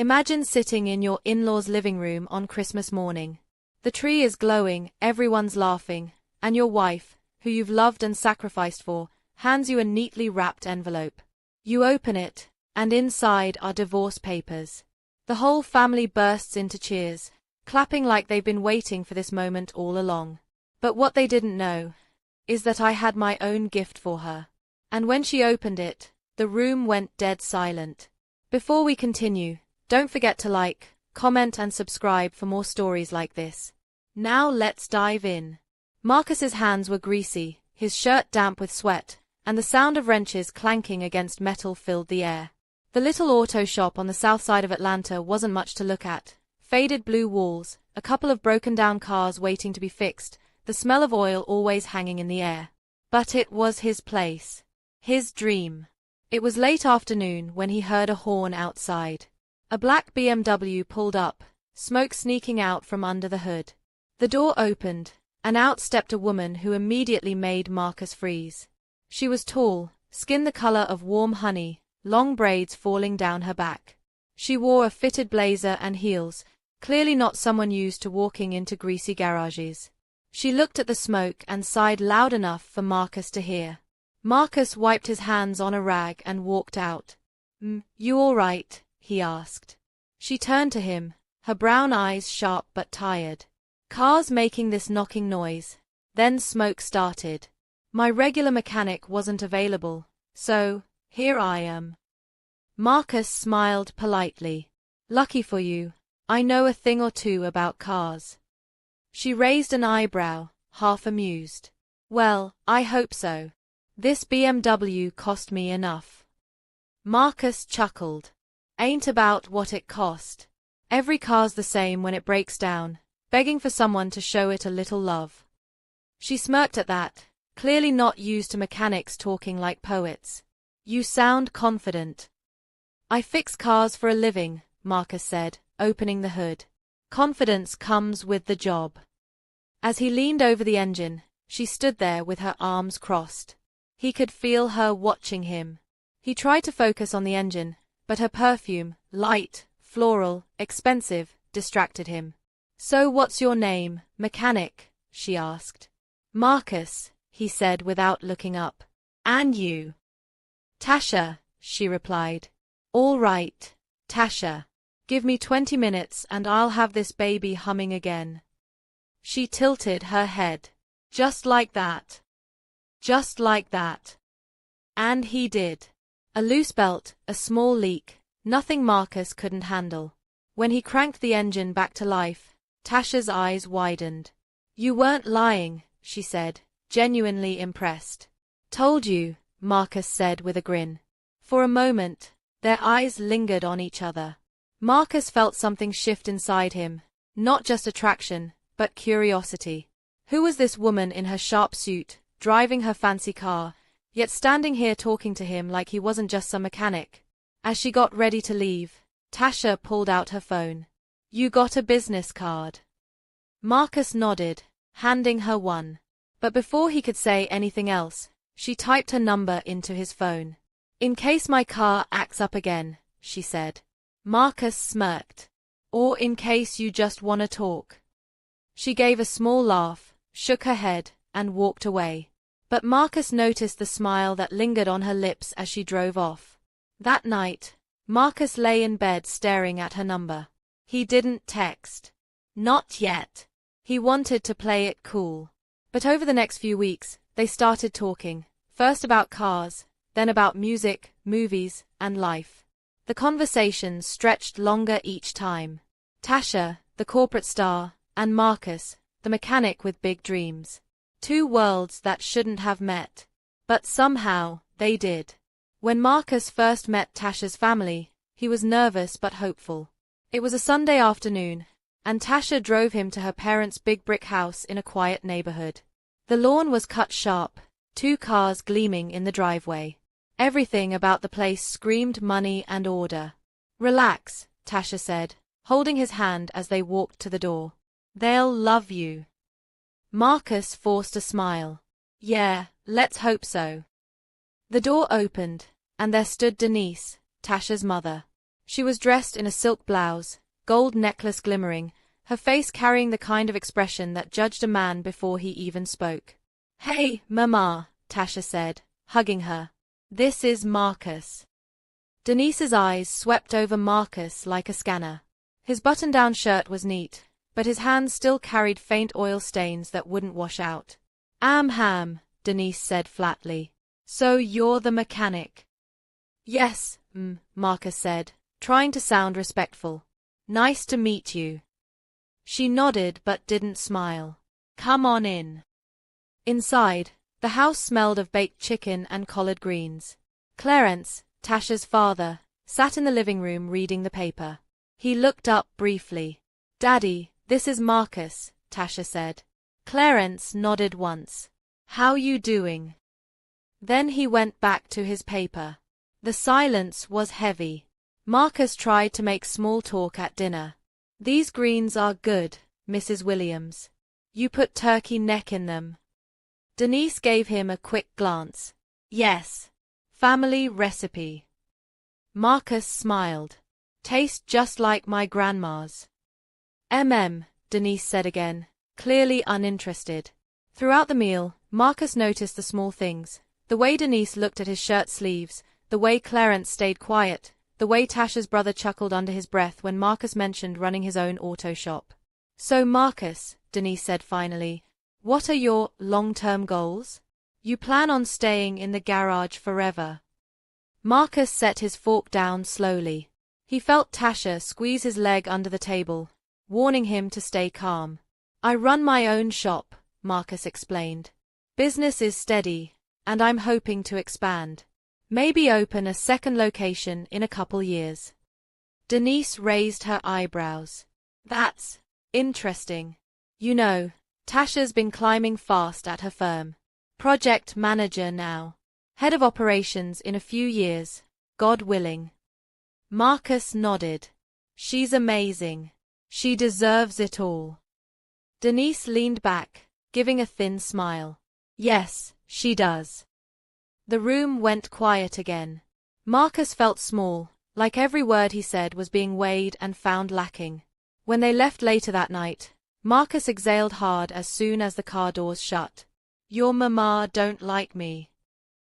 Imagine sitting in your in-laws' living room on Christmas morning. The tree is glowing, everyone's laughing, and your wife, who you've loved and sacrificed for, hands you a neatly wrapped envelope. You open it, and inside are divorce papers. The whole family bursts into cheers, clapping like they've been waiting for this moment all along. But what they didn't know is that I had my own gift for her. And when she opened it, the room went dead silent. Before we continue, don't forget to like, comment and subscribe for more stories like this. Now let's dive in. Marcus's hands were greasy, his shirt damp with sweat, and the sound of wrenches clanking against metal filled the air. The little auto shop on the south side of Atlanta wasn't much to look at. Faded blue walls, a couple of broken-down cars waiting to be fixed, the smell of oil always hanging in the air. But it was his place. His dream. It was late afternoon when he heard a horn outside. A black BMW pulled up, smoke sneaking out from under the hood. The door opened, and out stepped a woman who immediately made Marcus freeze. She was tall, skin the color of warm honey, long braids falling down her back. She wore a fitted blazer and heels, clearly not someone used to walking into greasy garages. She looked at the smoke and sighed loud enough for Marcus to hear. Marcus wiped his hands on a rag and walked out. You all right?" he asked. She turned to him, her brown eyes sharp but tired. "Cars making this knocking noise." Then smoke started. "My regular mechanic wasn't available, so here I am." Marcus smiled politely. "Lucky for you, I know a thing or two about cars." She raised an eyebrow, half amused. "Well, I hope so. This BMW cost me enough." Marcus chuckled. "Ain't about what it cost. Every car's the same when it breaks down, begging for someone to show it a little love." She smirked at that, clearly not used to mechanics talking like poets. "You sound confident." "I fix cars for a living," Marcus said, opening the hood. "Confidence comes with the job." As he leaned over the engine, she stood there with her arms crossed. He could feel her watching him. He tried to focus on the engine, but her perfume, light, floral, expensive, distracted him. "So what's your name, mechanic?" she asked. "Marcus," he said without looking up. "And you?" "Tasha," she replied. "All right, Tasha. Give me 20 minutes and I'll have this baby humming again." She tilted her head. "Just like that. Just like that." And he did. A loose belt, a small leak, nothing Marcus couldn't handle. When he cranked the engine back to life, Tasha's eyes widened. "You weren't lying," she said, genuinely impressed. "Told you," Marcus said with a grin. For a moment, their eyes lingered on each other. Marcus felt something shift inside him, not just attraction, but curiosity. Who was this woman in her sharp suit, driving her fancy car, yet standing here talking to him like he wasn't just some mechanic? As she got ready to leave, Tasha pulled out her phone. "You got a business card?" Marcus nodded, handing her one. But before he could say anything else, she typed her number into his phone. "In case my car acts up again," she said. Marcus smirked. "Or in case you just wanna talk." She gave a small laugh, shook her head, and walked away. But Marcus noticed the smile that lingered on her lips as she drove off. That night, Marcus lay in bed staring at her number. He didn't text. Not yet. He wanted to play it cool. But over the next few weeks, they started talking, first about cars, then about music, movies, and life. The conversations stretched longer each time. Tasha, the corporate star, and Marcus, the mechanic with big dreams. Two worlds that shouldn't have met. But somehow, they did. When Marcus first met Tasha's family, he was nervous but hopeful. It was a Sunday afternoon, and Tasha drove him to her parents' big brick house in a quiet neighborhood. The lawn was cut sharp, 2 cars gleaming in the driveway. Everything about the place screamed money and order. "Relax," Tasha said, holding his hand as they walked to the door. "They'll love you." Marcus forced a smile. "Yeah, let's hope so." The door opened, and there stood Denise, Tasha's mother. She was dressed in a silk blouse, gold necklace glimmering, her face carrying the kind of expression that judged a man before he even spoke. "Hey, Mama," Tasha said, hugging her. "This is Marcus." Denise's eyes swept over Marcus like a scanner. His button-down shirt was neat, but his hands still carried faint oil stains that wouldn't wash out. "Ham," Denise said flatly. "So you're the mechanic?" "Yes, Marcus said, trying to sound respectful. "Nice to meet you." She nodded but didn't smile. "Come on in." Inside, the house smelled of baked chicken and collard greens. Clarence, Tasha's father, sat in the living room reading the paper. He looked up briefly. "Daddy, this is Marcus," Tasha said. Clarence nodded once. "How you doing?" Then he went back to his paper. The silence was heavy. Marcus tried to make small talk at dinner. "These greens are good, Mrs. Williams. You put turkey neck in them." Denise gave him a quick glance. "Yes. Family recipe." Marcus smiled. "Taste just like my grandma's." Denise said again, clearly uninterested. Throughout the meal, Marcus noticed the small things, the way Denise looked at his shirt sleeves, the way Clarence stayed quiet, the way Tasha's brother chuckled under his breath when Marcus mentioned running his own auto shop. "So Marcus," Denise said finally, "what are your long-term goals? You plan on staying in the garage forever?" Marcus set his fork down slowly. He felt Tasha squeeze his leg under the table, warning him to stay calm. "I run my own shop," Marcus explained. "Business is steady, and I'm hoping to expand. Maybe open a second location in a couple years." Denise raised her eyebrows. "That's interesting. You know, Tasha's been climbing fast at her firm. Project manager now. Head of operations in a few years, God willing." Marcus nodded. "She's amazing. She deserves it all." Denise leaned back, giving a thin smile. "Yes, she does." The room went quiet again. Marcus felt small, like every word he said was being weighed and found lacking. When they left later that night, Marcus exhaled hard as soon as the car doors shut. "Your mama don't like me."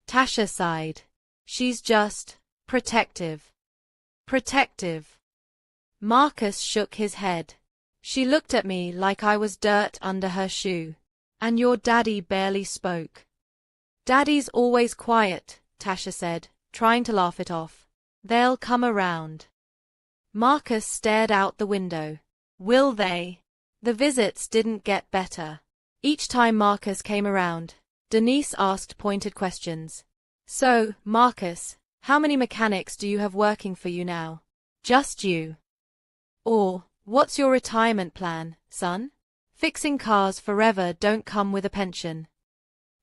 Tasha sighed. "She's just protective." "Protective." Marcus shook his head. "She looked at me like I was dirt under her shoe. And your daddy barely spoke." "Daddy's always quiet," Tasha said, trying to laugh it off. "They'll come around." Marcus stared out the window. "Will they?" The visits didn't get better. Each time Marcus came around, Denise asked pointed questions. "So, Marcus, how many mechanics do you have working for you now? Just you? Or, what's your retirement plan, son? Fixing cars forever don't come with a pension."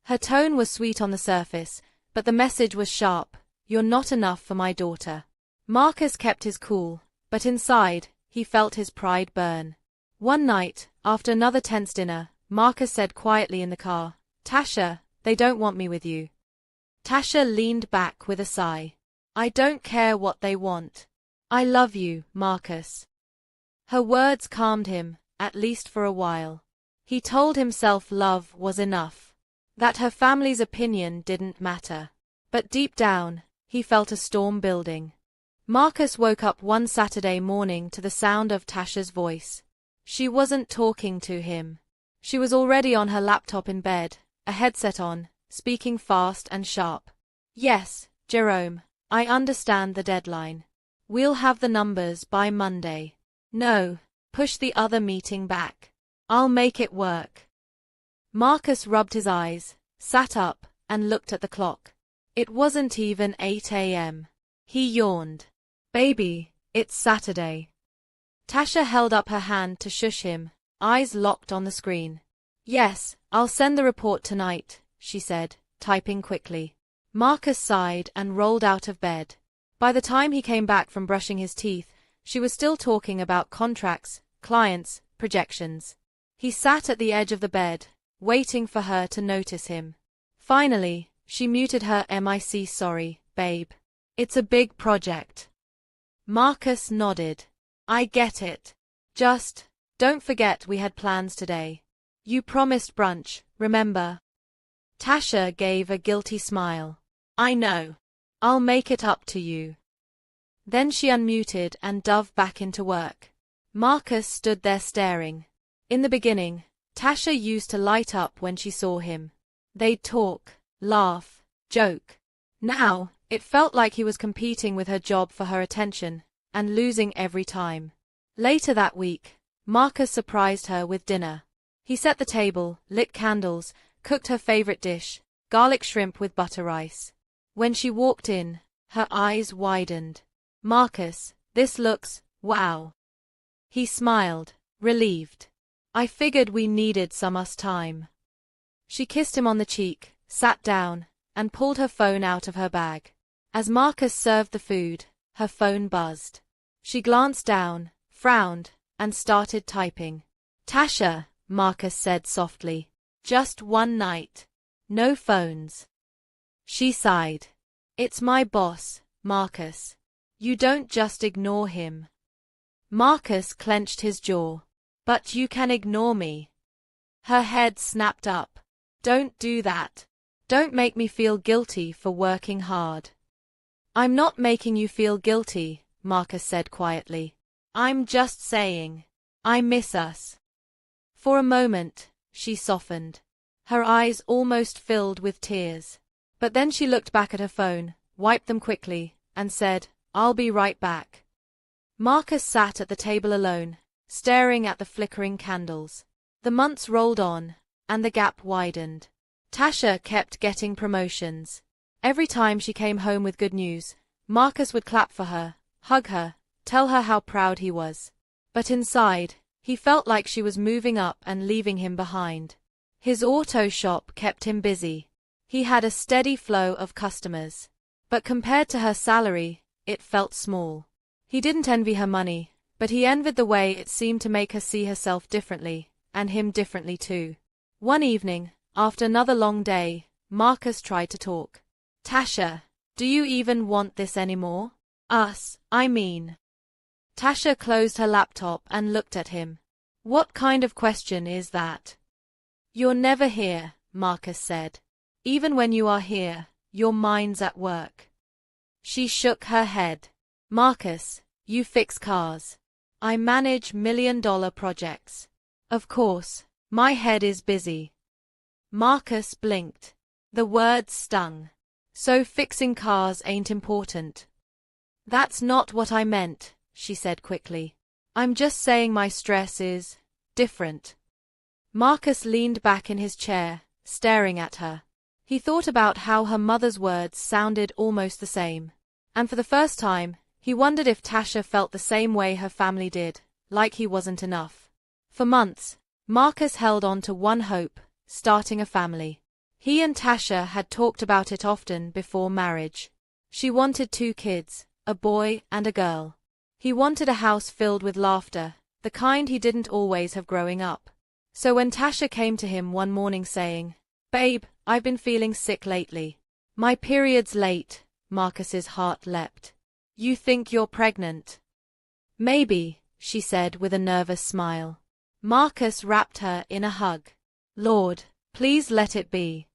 Her tone was sweet on the surface, but the message was sharp. "You're not enough for my daughter." Marcus kept his cool, but inside, he felt his pride burn. One night, after another tense dinner, Marcus said quietly in the car, "Tasha, they don't want me with you." Tasha leaned back with a sigh. "I don't care what they want. I love you, Marcus." Her words calmed him, at least for a while. He told himself love was enough, that her family's opinion didn't matter. But deep down, he felt a storm building. Marcus woke up one Saturday morning to the sound of Tasha's voice. She wasn't talking to him. She was already on her laptop in bed, a headset on, speaking fast and sharp. "Yes, Jerome, I understand the deadline. We'll have the numbers by Monday. No, push the other meeting back. I'll make it work." Marcus rubbed his eyes, sat up, and looked at the clock. It wasn't even 8 a.m. He yawned. "Baby, it's Saturday." Tasha held up her hand to shush him, eyes locked on the screen. "Yes, I'll send the report tonight," she said, typing quickly. Marcus sighed and rolled out of bed. By the time he came back from brushing his teeth, she was still talking about contracts, clients, projections. He sat at the edge of the bed, waiting for her to notice him. Finally, she muted her mic. "Sorry, babe. It's a big project." Marcus nodded. I get it. Just, don't forget we had plans today. You promised brunch, remember? Tasha gave a guilty smile. I know. I'll make it up to you. Then she unmuted and dove back into work. Marcus stood there staring. In the beginning, Tasha used to light up when she saw him. They'd talk, laugh, joke. Now, it felt like he was competing with her job for her attention, and losing every time. Later that week, Marcus surprised her with dinner. He set the table, lit candles, cooked her favorite dish, garlic shrimp with butter rice. When she walked in, her eyes widened. Marcus, this looks, wow. He smiled, relieved. I figured we needed some us time. She kissed him on the cheek, sat down, and pulled her phone out of her bag. As Marcus served the food, her phone buzzed. She glanced down, frowned, and started typing. Tasha, Marcus said softly. Just one night. No phones. She sighed. It's my boss, Marcus. You don't just ignore him. Marcus clenched his jaw. But you can ignore me. Her head snapped up. Don't do that. Don't make me feel guilty for working hard. I'm not making you feel guilty, Marcus said quietly. I'm just saying. I miss us. For a moment, she softened. Her eyes almost filled with tears. But then she looked back at her phone, wiped them quickly, and said, I'll be right back. Marcus sat at the table alone, staring at the flickering candles. The months rolled on, and the gap widened. Tasha kept getting promotions. Every time she came home with good news, Marcus would clap for her, hug her, tell her how proud he was. But inside, he felt like she was moving up and leaving him behind. His auto shop kept him busy. He had a steady flow of customers. But compared to her salary, it felt small. He didn't envy her money, but he envied the way it seemed to make her see herself differently, and him differently too. One evening, after another long day, Marcus tried to talk. Tasha, do you even want this anymore? Us, I mean. Tasha closed her laptop and looked at him. What kind of question is that? You're never here, Marcus said. Even when you are here, your mind's at work. She shook her head. Marcus, you fix cars. I manage million-dollar projects. Of course, my head is busy. Marcus blinked. The words stung. So fixing cars ain't important. That's not what I meant, she said quickly. I'm just saying my stress is different. Marcus leaned back in his chair, staring at her. He thought about how her mother's words sounded almost the same. And for the first time, he wondered if Tasha felt the same way her family did, like he wasn't enough. For months, Marcus held on to one hope, starting a family. He and Tasha had talked about it often before marriage. She wanted 2 kids, a boy and a girl. He wanted a house filled with laughter, the kind he didn't always have growing up. So when Tasha came to him one morning saying, Babe, I've been feeling sick lately. My period's late, Marcus's heart leapt. You think you're pregnant? Maybe, she said with a nervous smile. Marcus wrapped her in a hug. Lord, please let it be.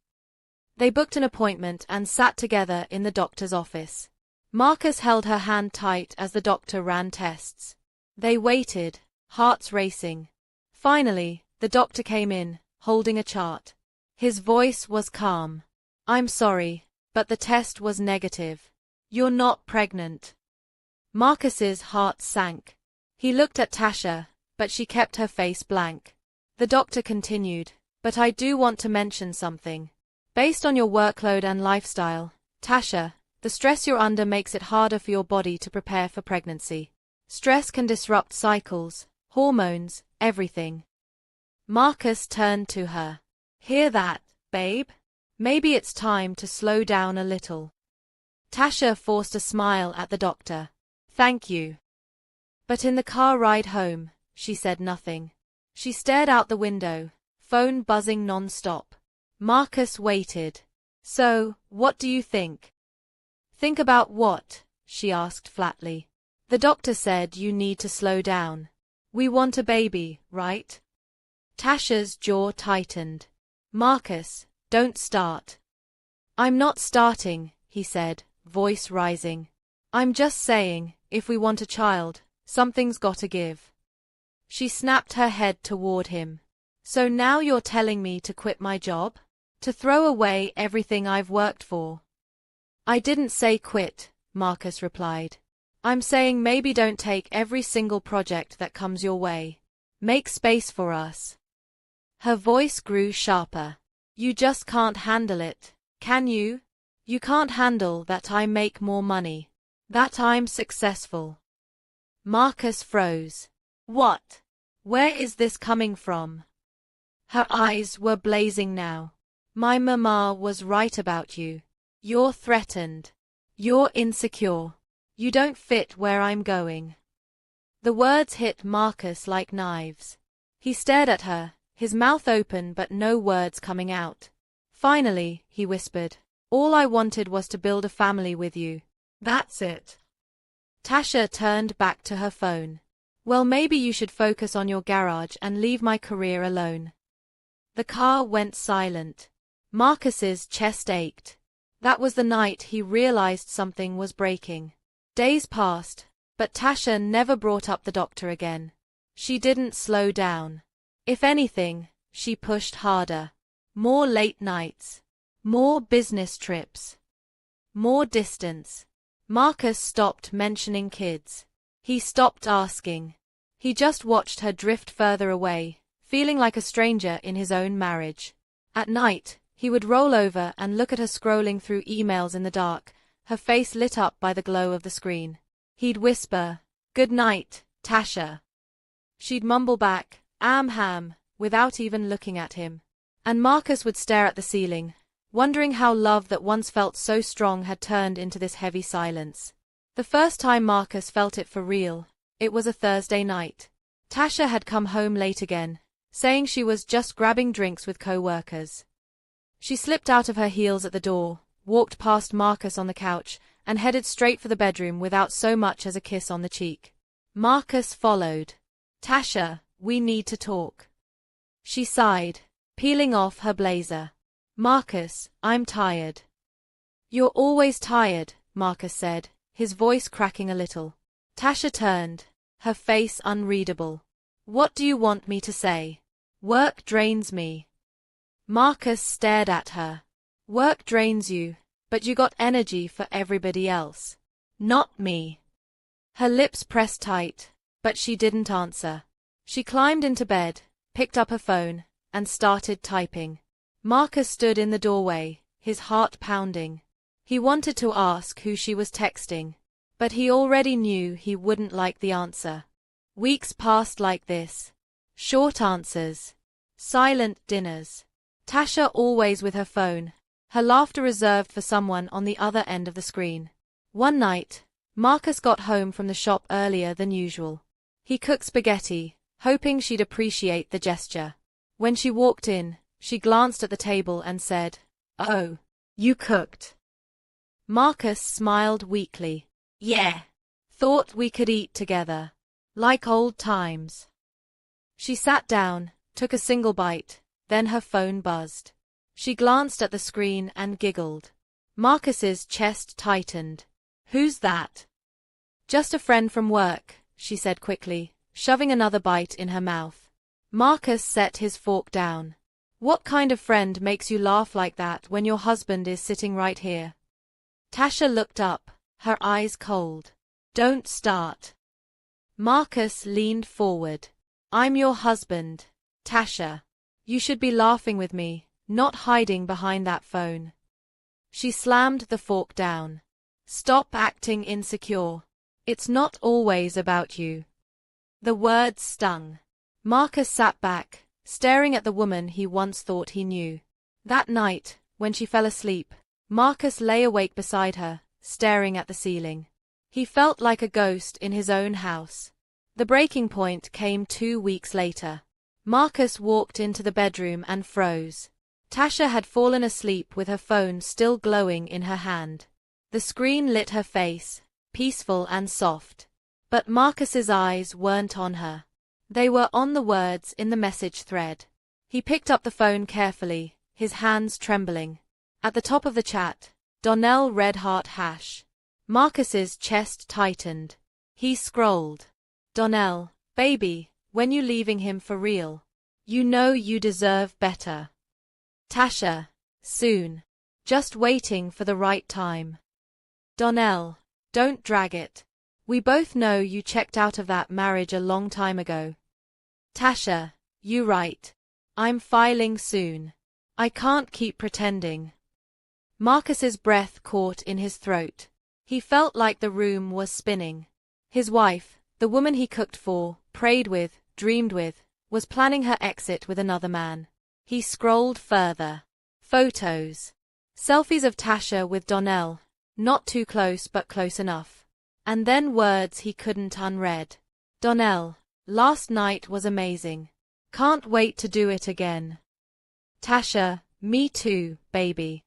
They booked an appointment and sat together in the doctor's office. Marcus held her hand tight as the doctor ran tests. They waited, hearts racing. Finally, the doctor came in, holding a chart. His voice was calm. I'm sorry, but the test was negative. You're not pregnant. Marcus's heart sank. He looked at Tasha, but she kept her face blank. The doctor continued, but I do want to mention something. Based on your workload and lifestyle, Tasha, the stress you're under makes it harder for your body to prepare for pregnancy. Stress can disrupt cycles, hormones, everything. Marcus turned to her. Hear that, babe? Maybe it's time to slow down a little. Tasha forced a smile at the doctor. Thank you. But in the car ride home, she said nothing. She stared out the window, phone buzzing non-stop. Marcus waited. So, what do you think? Think about what? She asked flatly. The doctor said you need to slow down. We want a baby, right? Tasha's jaw tightened. Marcus, don't start. I'm not starting, he said, voice rising. I'm just saying, if we want a child, something's gotta give. She snapped her head toward him. So now you're telling me to quit my job? To throw away everything I've worked for? I didn't say quit, Marcus replied. I'm saying maybe don't take every single project that comes your way. Make space for us. Her voice grew sharper. You just can't handle it, can you? You can't handle that I make more money. That I'm successful. Marcus froze. What? Where is this coming from? Her eyes were blazing now. My mama was right about you. You're threatened. You're insecure. You don't fit where I'm going. The words hit Marcus like knives. He stared at her, his mouth open but no words coming out. Finally, he whispered, all I wanted was to build a family with you. That's it. Tasha turned back to her phone. Well, maybe you should focus on your garage and leave my career alone. The car went silent. Marcus's chest ached. That was the night he realized something was breaking. Days passed, but Tasha never brought up the doctor again. She didn't slow down. If anything, she pushed harder. More late nights. More business trips. More distance. Marcus stopped mentioning kids. He stopped asking. He just watched her drift further away, feeling like a stranger in his own marriage. At night, he would roll over and look at her scrolling through emails in the dark, her face lit up by the glow of the screen. He'd whisper, "Good night, Tasha." She'd mumble back, ham," without even looking at him. And Marcus would stare at the ceiling, wondering how love that once felt so strong had turned into this heavy silence. The first time Marcus felt it for real, it was a Thursday night. Tasha had come home late again, saying she was just grabbing drinks with co-workers. She slipped out of her heels at the door, walked past Marcus on the couch, and headed straight for the bedroom without so much as a kiss on the cheek. Marcus followed. Tasha, we need to talk. She sighed, peeling off her blazer. Marcus, I'm tired. You're always tired, Marcus said, his voice cracking a little. Tasha turned, her face unreadable. What do you want me to say? Work drains me. Marcus stared at her. Work drains you, but you got energy for everybody else. Not me. Her lips pressed tight, but she didn't answer. She climbed into bed, picked up her phone, and started typing. Marcus stood in the doorway, his heart pounding. He wanted to ask who she was texting, but he already knew he wouldn't like the answer. Weeks passed like this. Short answers. Silent dinners. Tasha always with her phone, her laughter reserved for someone on the other end of the screen. One night, Marcus got home from the shop earlier than usual. He cooked spaghetti, hoping she'd appreciate the gesture. When she walked in, she glanced at the table and said, "Oh, you cooked." Marcus smiled weakly. "Yeah. Thought we could eat together. Like old times." She sat down, took a single bite, then her phone buzzed. She glanced at the screen and giggled. Marcus's chest tightened. "Who's that?" "Just a friend from work," she said quickly, shoving another bite in her mouth. Marcus set his fork down. "What kind of friend makes you laugh like that when your husband is sitting right here?" Tasha looked up, her eyes cold. "Don't start." Marcus leaned forward. "I'm your husband, Tasha. You should be laughing with me, not hiding behind that phone." She slammed the fork down. "Stop acting insecure. It's not always about you." The words stung. Marcus sat back, staring at the woman he once thought he knew. That night, when she fell asleep, Marcus lay awake beside her, staring at the ceiling. He felt like a ghost in his own house. The breaking point came 2 weeks later. Marcus walked into the bedroom and froze. Tasha had fallen asleep with her phone still glowing in her hand. The screen lit her face, peaceful and soft. But Marcus's eyes weren't on her. They were on the words in the message thread. He picked up the phone carefully, his hands trembling. At the top of the chat, Donnell read heart hash. Marcus's chest tightened. He scrolled. Donnell, baby, when you leaving him for real? You know you deserve better. Tasha, soon. Just waiting for the right time. Donnell, don't drag it. We both know you checked out of that marriage a long time ago. Tasha, you right. I'm filing soon. I can't keep pretending. Marcus's breath caught in his throat. He felt like the room was spinning. His wife, the woman he cooked for, prayed with, dreamed with, was planning her exit with another man. He scrolled further. Photos. Selfies of Tasha with Donnell, not too close but close enough. And then words he couldn't unread. Donnell, last night was amazing. Can't wait to do it again. Tasha, me too, baby.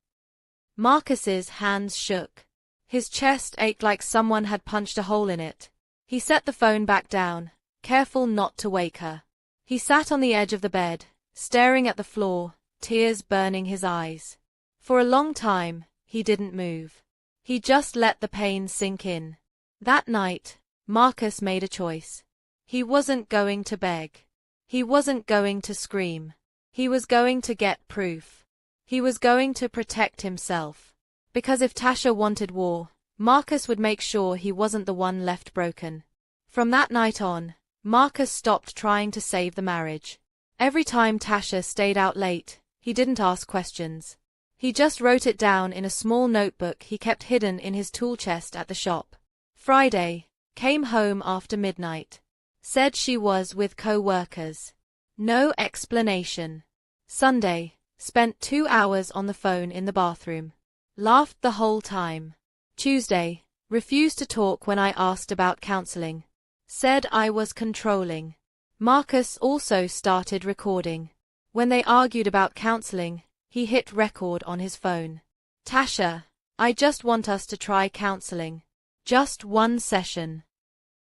Marcus's hands shook. His chest ached like someone had punched a hole in it. He set the phone back down, careful not to wake her. He sat on the edge of the bed, staring at the floor, tears burning his eyes. For a long time, he didn't move. He just let the pain sink in. That night, Marcus made a choice. He wasn't going to beg. He wasn't going to scream. He was going to get proof. He was going to protect himself. Because if Tasha wanted war, Marcus would make sure he wasn't the one left broken. From that night on, Marcus stopped trying to save the marriage. Every time Tasha stayed out late, he didn't ask questions. He just wrote it down in a small notebook he kept hidden in his tool chest at the shop. Friday, came home after midnight. Said she was with co-workers. No explanation. Sunday, spent 2 hours on the phone in the bathroom. Laughed the whole time. Tuesday, refused to talk when I asked about counseling. Said I was controlling. Marcus also started recording. When they argued about counseling, he hit record on his phone. Tasha, I just want us to try counseling. Just one session.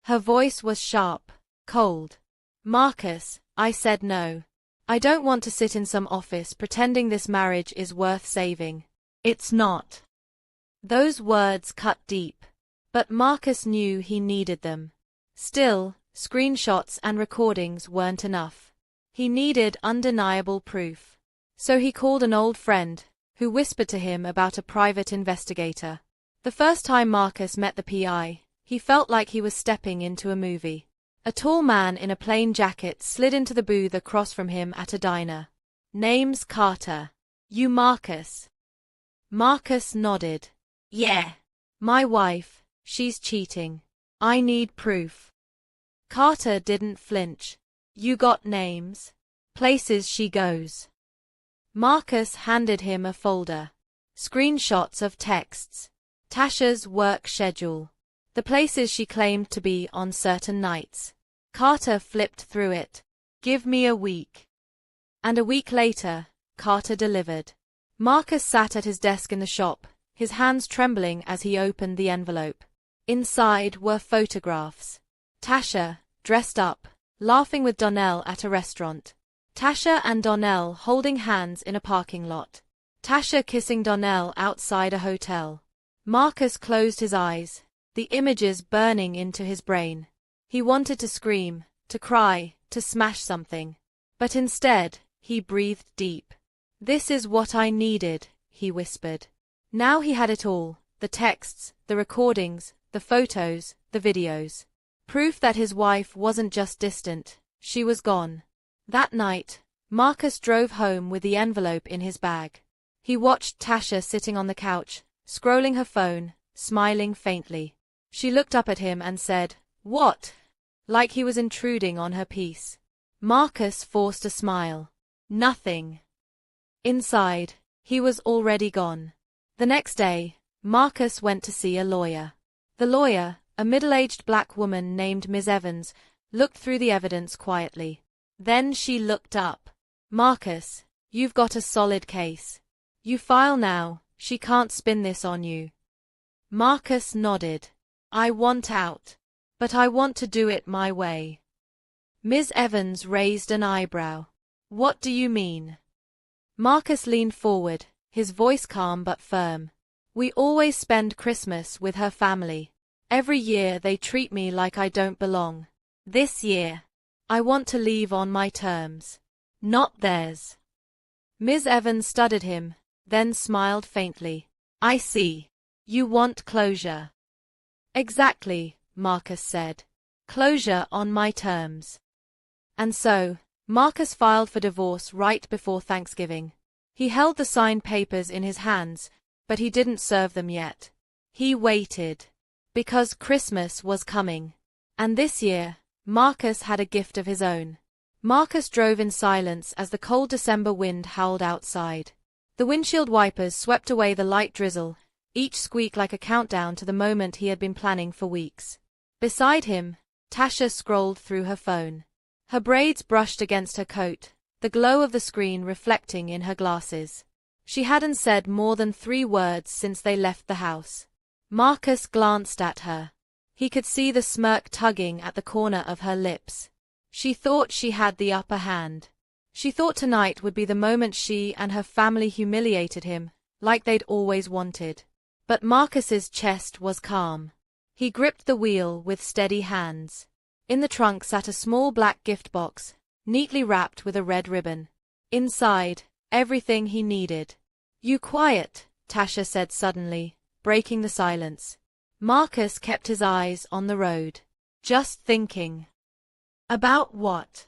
Her voice was sharp, cold. Marcus, I said no. I don't want to sit in some office pretending this marriage is worth saving. It's not. Those words cut deep. But Marcus knew he needed them. Still, screenshots and recordings weren't enough. He needed undeniable proof. So he called an old friend, who whispered to him about a private investigator. The first time Marcus met the PI, he felt like he was stepping into a movie. A tall man in a plain jacket slid into the booth across from him at a diner. Name's Carter. You Marcus? Marcus nodded. Yeah. My wife, she's cheating. I need proof. Carter didn't flinch. You got names? Places she goes. Marcus handed him a folder. Screenshots of texts. Tasha's work schedule. The places she claimed to be on certain nights. Carter flipped through it. Give me a week. And a week later, Carter delivered. Marcus sat at his desk in the shop, his hands trembling as he opened the envelope. Inside were photographs. Tasha, dressed up, laughing with Donnell at a restaurant. Tasha and Donnell holding hands in a parking lot. Tasha kissing Donnell outside a hotel. Marcus closed his eyes, the images burning into his brain. He wanted to scream, to cry, to smash something. But instead, he breathed deep. This is what I needed, he whispered. Now he had it all, the texts, the recordings, the photos, the videos. Proof that his wife wasn't just distant, she was gone. That night, Marcus drove home with the envelope in his bag. He watched Tasha sitting on the couch, scrolling her phone, smiling faintly. She looked up at him and said, "What?" like he was intruding on her peace. Marcus forced a smile. Nothing. Inside, he was already gone. The next day, Marcus went to see a lawyer. The lawyer, a middle-aged black woman named Ms. Evans, looked through the evidence quietly. Then she looked up. Marcus, you've got a solid case. You file now, she can't spin this on you. Marcus nodded. I want out. But I want to do it my way. Ms. Evans raised an eyebrow. What do you mean? Marcus leaned forward, his voice calm but firm. We always spend Christmas with her family. Every year they treat me like I don't belong. This year, I want to leave on my terms, not theirs. Ms. Evans studied him, then smiled faintly. I see. You want closure. Exactly, Marcus said. Closure on my terms. And so, Marcus filed for divorce right before Thanksgiving. He held the signed papers in his hands, but he didn't serve them yet. He waited. Because Christmas was coming. And this year, Marcus had a gift of his own. Marcus drove in silence as the cold December wind howled outside. The windshield wipers swept away the light drizzle, each squeak like a countdown to the moment he had been planning for weeks. Beside him, Tasha scrolled through her phone. Her braids brushed against her coat, the glow of the screen reflecting in her glasses. She hadn't said more than 3 words since they left the house. Marcus glanced at her. He could see the smirk tugging at the corner of her lips. She thought she had the upper hand. She thought tonight would be the moment she and her family humiliated him, like they'd always wanted. But Marcus's chest was calm. He gripped the wheel with steady hands. In the trunk sat a small black gift box, neatly wrapped with a red ribbon. Inside, everything he needed. You quiet, Tasha said suddenly, breaking the silence. Marcus kept his eyes on the road. Just thinking. About what?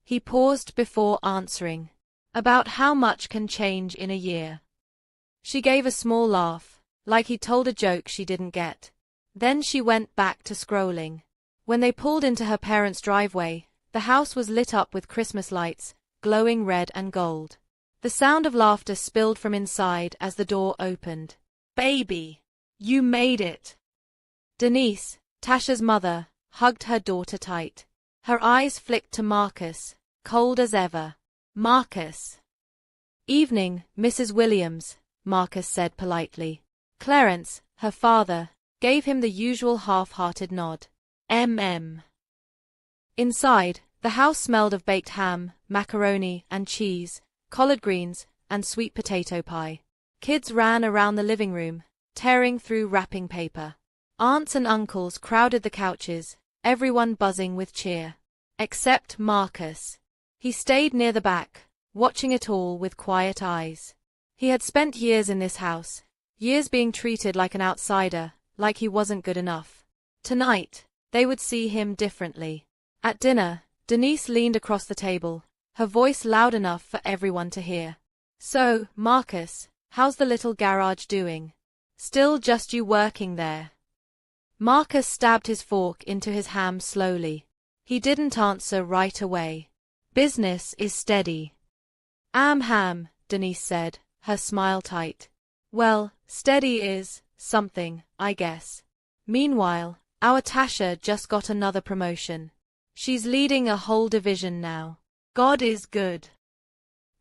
He paused before answering. About how much can change in a year. She gave a small laugh, like he'd told a joke she didn't get. Then she went back to scrolling. When they pulled into her parents' driveway, the house was lit up with Christmas lights, glowing red and gold. The sound of laughter spilled from inside as the door opened. Baby! You made it! Denise, Tasha's mother, hugged her daughter tight. Her eyes flicked to Marcus, cold as ever. Marcus! Evening, Mrs. Williams, Marcus said politely. Clarence, her father, gave him the usual half-hearted nod. Inside, the house smelled of baked ham, macaroni and cheese, collard greens, and sweet potato pie. Kids ran around the living room, tearing through wrapping paper. Aunts and uncles crowded the couches, everyone buzzing with cheer. Except Marcus. He stayed near the back, watching it all with quiet eyes. He had spent years in this house, years being treated like an outsider, like he wasn't good enough. Tonight, they would see him differently. At dinner, Denise leaned across the table, her voice loud enough for everyone to hear. So, Marcus, how's the little garage doing? Still just you working there? Marcus stabbed his fork into his ham slowly. He didn't answer right away. Business is steady. Ham, Denise said, her smile tight. Well, steady is something, I guess. Meanwhile, our Tasha just got another promotion. She's leading a whole division now. God is good.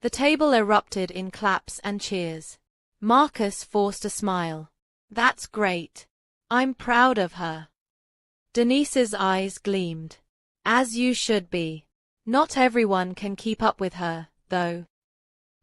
The table erupted in claps and cheers. Marcus forced a smile. That's great. I'm proud of her. Denise's eyes gleamed. As you should be. Not everyone can keep up with her, though.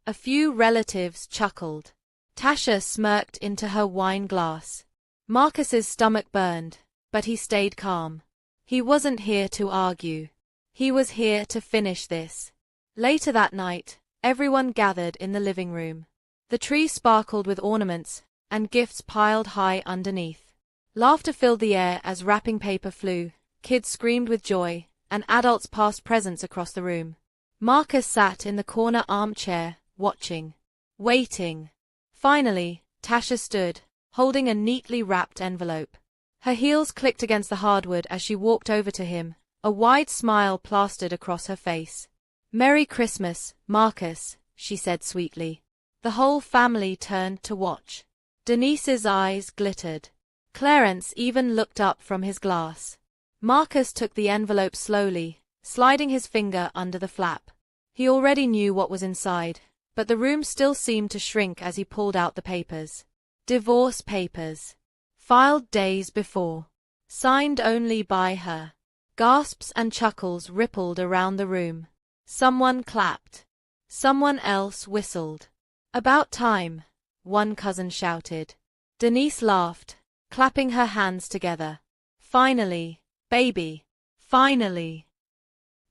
A few relatives chuckled. Tasha smirked into her wine glass. Marcus's stomach burned, but he stayed calm. He wasn't here to argue. He was here to finish this. Later that night, everyone gathered in the living room. The tree sparkled with ornaments, and gifts piled high underneath. Laughter filled the air as wrapping paper flew, kids screamed with joy, and adults passed presents across the room. Marcus sat in the corner armchair, watching. Waiting. Finally, Tasha stood, holding a neatly wrapped envelope. Her heels clicked against the hardwood as she walked over to him, a wide smile plastered across her face. Merry Christmas, Marcus, she said sweetly. The whole family turned to watch. Denise's eyes glittered. Clarence even looked up from his glass. Marcus took the envelope slowly, sliding his finger under the flap. He already knew what was inside, but the room still seemed to shrink as he pulled out the papers. Divorce papers. Filed days before. Signed only by her. Gasps and chuckles rippled around the room. Someone clapped. Someone else whistled. About time, one cousin shouted. Denise laughed, clapping her hands together. Finally, baby. Finally.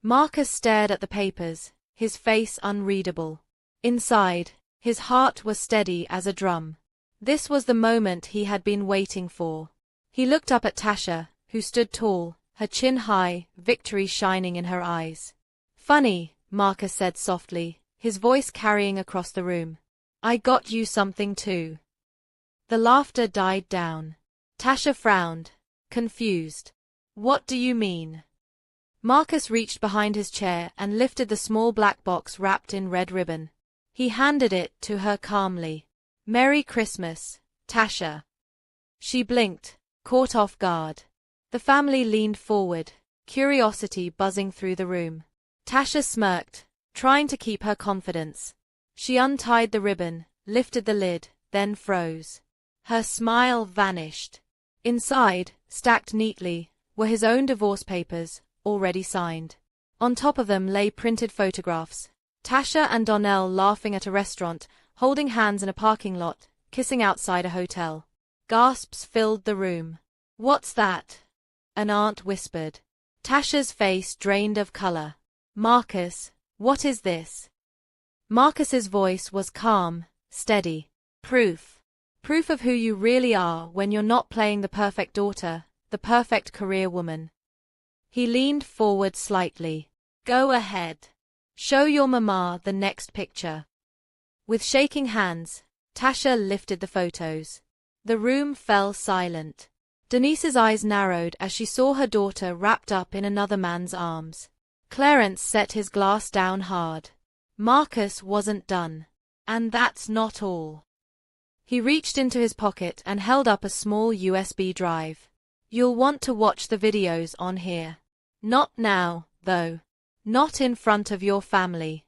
Marcus stared at the papers, his face unreadable. Inside, his heart was steady as a drum. This was the moment he had been waiting for. He looked up at Tasha, who stood tall, her chin high, victory shining in her eyes. Funny, Marcus said softly, his voice carrying across the room. I got you something too. The laughter died down. Tasha frowned, confused. What do you mean? Marcus reached behind his chair and lifted the small black box wrapped in red ribbon. He handed it to her calmly. Merry Christmas, Tasha. She blinked, caught off guard. The family leaned forward, curiosity buzzing through the room. Tasha smirked, trying to keep her confidence. She untied the ribbon, lifted the lid, then froze. Her smile vanished. Inside, stacked neatly, were his own divorce papers, already signed. On top of them lay printed photographs. Tasha and Donnell laughing at a restaurant, holding hands in a parking lot, kissing outside a hotel. Gasps filled the room. What's that? An aunt whispered. Tasha's face drained of color. Marcus, what is this? Marcus's voice was calm, steady. Proof. Proof of who you really are when you're not playing the perfect daughter, the perfect career woman. He leaned forward slightly. Go ahead. Show your mama the next picture. With shaking hands, Tasha lifted the photos. The room fell silent. Denise's eyes narrowed as she saw her daughter wrapped up in another man's arms. Clarence set his glass down hard. Marcus wasn't done. And that's not all. He reached into his pocket and held up a small USB drive. You'll want to watch the videos on here. Not now, though. Not in front of your family.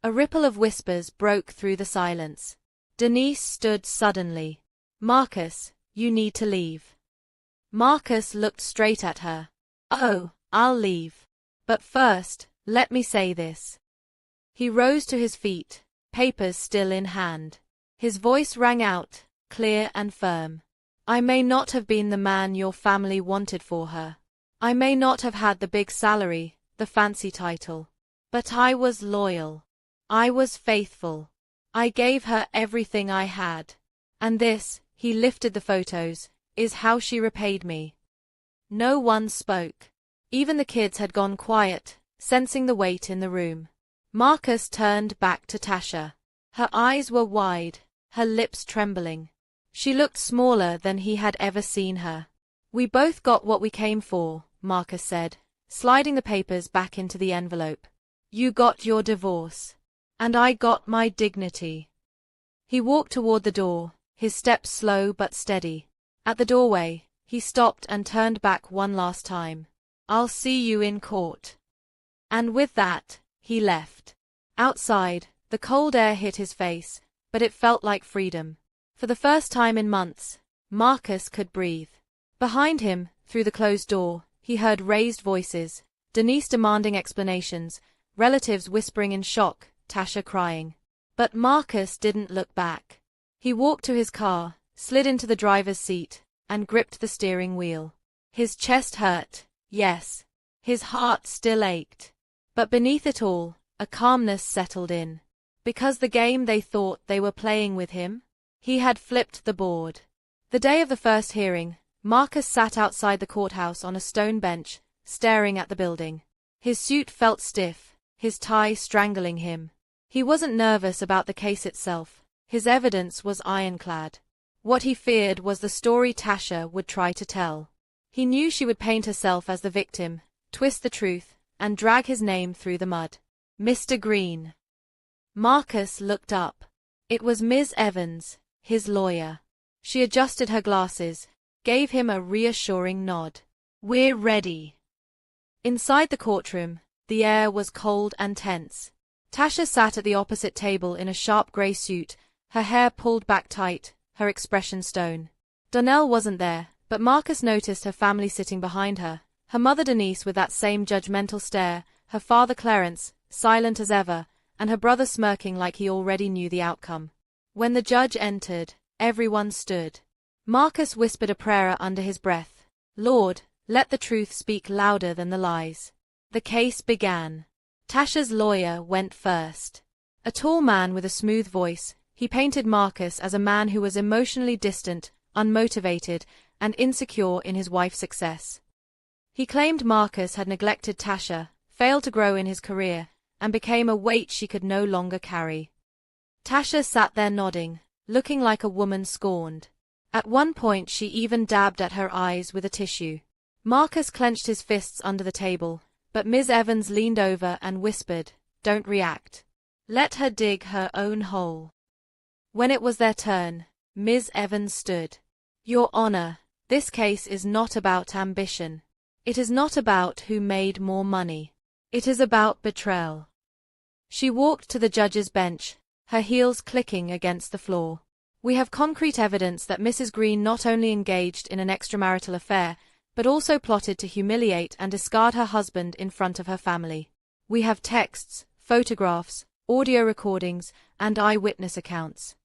A ripple of whispers broke through the silence. Denise stood suddenly. Marcus, you need to leave. Marcus looked straight at her. Oh, I'll leave. But first, let me say this. He rose to his feet, papers still in hand. His voice rang out, clear and firm. I may not have been the man your family wanted for her. I may not have had the big salary, the fancy title. But I was loyal. I was faithful. I gave her everything I had. And this, he lifted the photos, is how she repaid me. No one spoke. Even the kids had gone quiet, sensing the weight in the room. Marcus turned back to Tasha. Her eyes were wide, her lips trembling. She looked smaller than he had ever seen her. We both got what we came for, Marcus said, sliding the papers back into the envelope. You got your divorce. And I got my dignity. He walked toward the door, his steps slow but steady. At the doorway, he stopped and turned back one last time. I'll see you in court. And with that, he left. Outside, the cold air hit his face, but it felt like freedom. For the first time in months, Marcus could breathe. Behind him, through the closed door, he heard raised voices, Denise demanding explanations, relatives whispering in shock, Tasha crying. But Marcus didn't look back. He walked to his car, slid into the driver's seat, and gripped the steering wheel. His chest hurt, yes. His heart still ached. But beneath it all, a calmness settled in. Because the game they thought they were playing with him, he had flipped the board. The day of the first hearing, Marcus sat outside the courthouse on a stone bench, staring at the building. His suit felt stiff, his tie strangling him. He wasn't nervous about the case itself. His evidence was ironclad. What he feared was the story Tasha would try to tell. He knew she would paint herself as the victim, twist the truth, and drag his name through the mud. Mr. Green. Marcus looked up. It was Ms. Evans, his lawyer. She adjusted her glasses, gave him a reassuring nod. We're ready. Inside the courtroom, the air was cold and tense. Tasha sat at the opposite table in a sharp grey suit, her hair pulled back tight, her expression stone. Donnell wasn't there, But Marcus noticed her family sitting behind her, her mother Denise with that same judgmental stare, her father Clarence, silent as ever, and her brother smirking like he already knew the outcome. When the judge entered, everyone stood. Marcus whispered a prayer under his breath. Lord, let the truth speak louder than the lies. The case began. Tasha's lawyer went first. A tall man with a smooth voice, he painted Marcus as a man who was emotionally distant, unmotivated, and insecure in his wife's success. He claimed Marcus had neglected Tasha, failed to grow in his career, and became a weight she could no longer carry. Tasha sat there nodding, looking like a woman scorned. At one point she even dabbed at her eyes with a tissue. Marcus clenched his fists under the table, but Ms. Evans leaned over and whispered, "Don't react. Let her dig her own hole." When it was their turn, Ms. Evans stood. "Your Honor, this case is not about ambition. It is not about who made more money. It is about betrayal." She walked to the judge's bench, her heels clicking against the floor. "We have concrete evidence that Mrs. Green not only engaged in an extramarital affair, but also plotted to humiliate and discard her husband in front of her family. We have texts, photographs, audio recordings, and eyewitness accounts."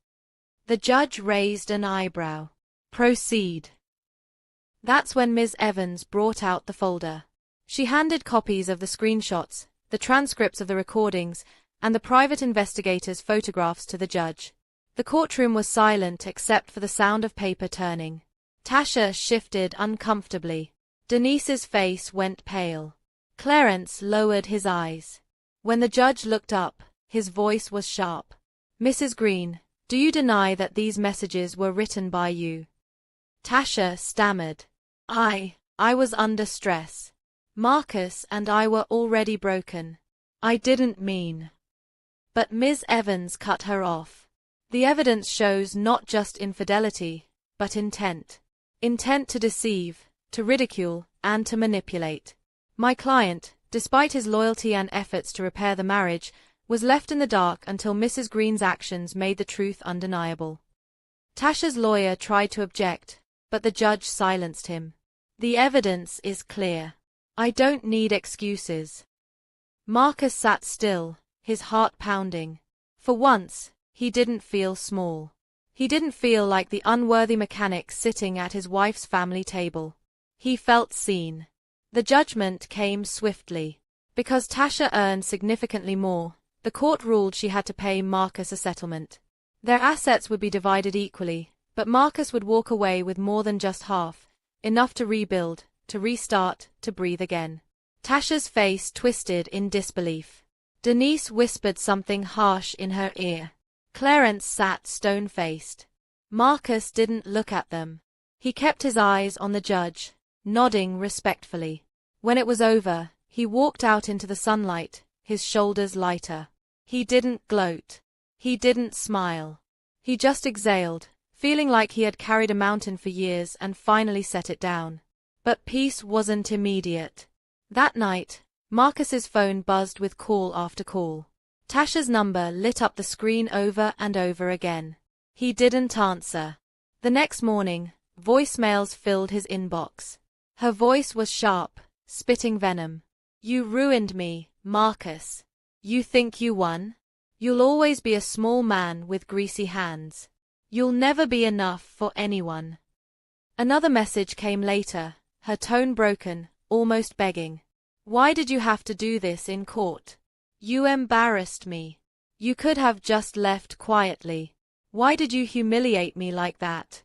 The judge raised an eyebrow. "Proceed." That's when Ms. Evans brought out the folder. She handed copies of the screenshots, the transcripts of the recordings, and the private investigator's photographs to the judge. The courtroom was silent except for the sound of paper turning. Tasha shifted uncomfortably. Denise's face went pale. Clarence lowered his eyes. When the judge looked up, his voice was sharp. "Mrs. Green, do you deny that these messages were written by you?" Tasha stammered. I was under stress. Marcus and I were already broken. I didn't mean." But Ms. Evans cut her off. "The evidence shows not just infidelity, but intent. Intent to deceive, to ridicule, and to manipulate. My client, despite his loyalty and efforts to repair the marriage, was left in the dark until Mrs. Green's actions made the truth undeniable." Tasha's lawyer tried to object, but the judge silenced him. "The evidence is clear. I don't need excuses." Marcus sat still, his heart pounding. For once, he didn't feel small. He didn't feel like the unworthy mechanic sitting at his wife's family table. He felt seen. The judgment came swiftly. Because Tasha earned significantly more, the court ruled she had to pay Marcus a settlement. Their assets would be divided equally, but Marcus would walk away with more than just half, enough to rebuild, to restart, to breathe again. Tasha's face twisted in disbelief. Denise whispered something harsh in her ear. Clarence sat stone-faced. Marcus didn't look at them. He kept his eyes on the judge, nodding respectfully. When it was over, he walked out into the sunlight, his shoulders lighter. He didn't gloat. He didn't smile. He just exhaled, feeling like he had carried a mountain for years and finally set it down. But peace wasn't immediate. That night, Marcus's phone buzzed with call after call. Tasha's number lit up the screen over and over again. He didn't answer. The next morning, voicemails filled his inbox. Her voice was sharp, spitting venom. "You ruined me, Marcus. You think you won? You'll always be a small man with greasy hands. You'll never be enough for anyone." Another message came later, her tone broken, almost begging. "Why did you have to do this in court? You embarrassed me. You could have just left quietly. Why did you humiliate me like that?"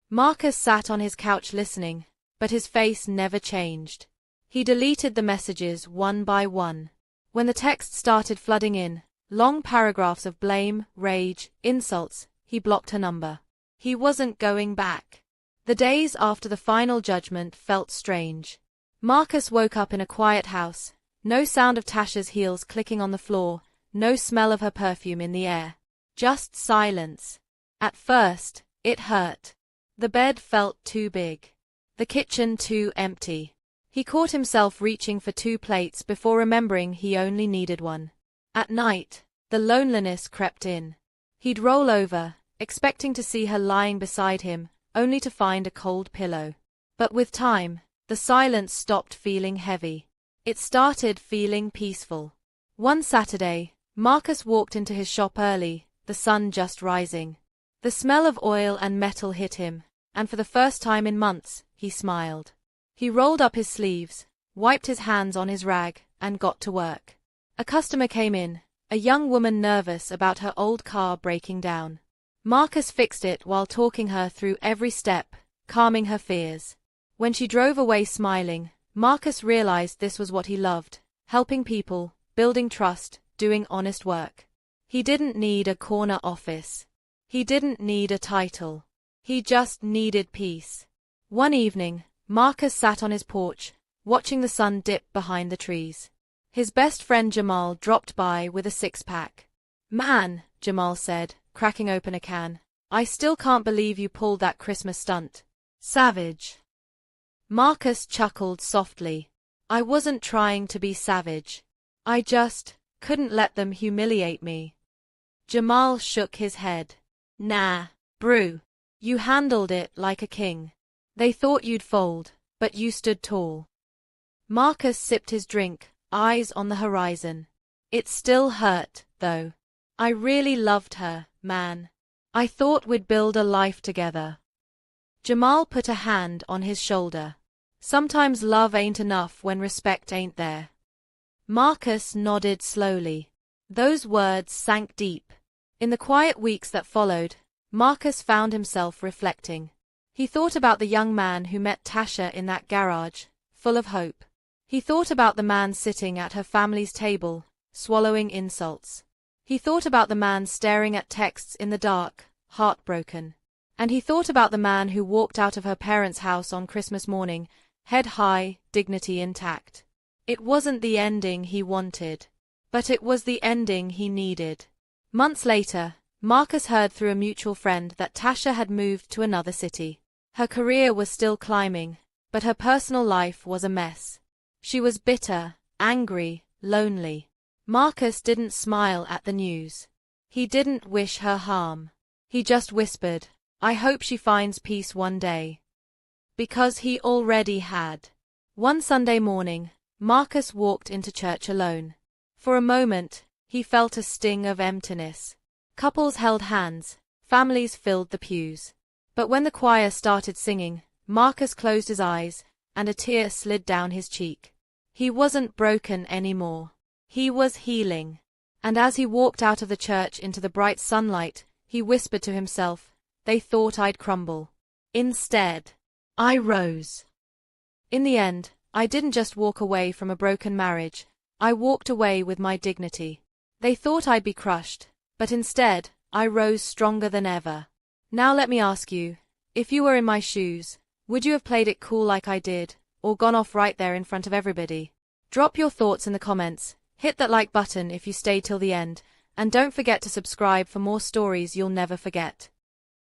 Marcus sat on his couch listening, but his face never changed. He deleted the messages one by one. When the text started flooding in, long paragraphs of blame, rage, insults, he blocked her number. He wasn't going back. The days after the final judgment felt strange. Marcus woke up in a quiet house, no sound of Tasha's heels clicking on the floor, no smell of her perfume in the air. Just silence. At first, it hurt. The bed felt too big. The kitchen too empty. He caught himself reaching for 2 plates before remembering he only needed one. At night, the loneliness crept in. He'd roll over, expecting to see her lying beside him, only to find a cold pillow. But with time, the silence stopped feeling heavy. It started feeling peaceful. One Saturday, Marcus walked into his shop early, the sun just rising. The smell of oil and metal hit him, and for the first time in months, he smiled. He rolled up his sleeves, wiped his hands on his rag, and got to work. A customer came in, a young woman nervous about her old car breaking down. Marcus fixed it while talking her through every step, calming her fears. When she drove away smiling, Marcus realized this was what he loved: helping people, building trust, doing honest work. He didn't need a corner office. He didn't need a title. He just needed peace. One evening, Marcus sat on his porch, watching the sun dip behind the trees. His best friend Jamal dropped by with a six-pack. "Man," Jamal said, cracking open a can, "I still can't believe you pulled that Christmas stunt. Savage." Marcus chuckled softly. "I wasn't trying to be savage. I just couldn't let them humiliate me." Jamal shook his head. "Nah, brew. You handled it like a king. They thought you'd fold, but you stood tall." Marcus sipped his drink, eyes on the horizon. "It still hurt, though. I really loved her, man. I thought we'd build a life together." Jamal put a hand on his shoulder. "Sometimes love ain't enough when respect ain't there." Marcus nodded slowly. Those words sank deep. In the quiet weeks that followed, Marcus found himself reflecting. He thought about the young man who met Tasha in that garage, full of hope. He thought about the man sitting at her family's table, swallowing insults. He thought about the man staring at texts in the dark, heartbroken. And he thought about the man who walked out of her parents' house on Christmas morning, head high, dignity intact. It wasn't the ending he wanted, but it was the ending he needed. Months later, Marcus heard through a mutual friend that Tasha had moved to another city. Her career was still climbing, but her personal life was a mess. She was bitter, angry, lonely. Marcus didn't smile at the news. He didn't wish her harm. He just whispered, "I hope she finds peace one day." Because he already had. One Sunday morning, Marcus walked into church alone. For a moment, he felt a sting of emptiness. Couples held hands, families filled the pews. But when the choir started singing, Marcus closed his eyes, and a tear slid down his cheek. He wasn't broken anymore. He was healing. And as he walked out of the church into the bright sunlight, he whispered to himself, "They thought I'd crumble. Instead, I rose." In the end, I didn't just walk away from a broken marriage. I walked away with my dignity. They thought I'd be crushed, but instead, I rose stronger than ever. Now let me ask you, if you were in my shoes, would you have played it cool like I did, or gone off right there in front of everybody? Drop your thoughts in the comments, hit that like button if you stayed till the end, and don't forget to subscribe for more stories you'll never forget.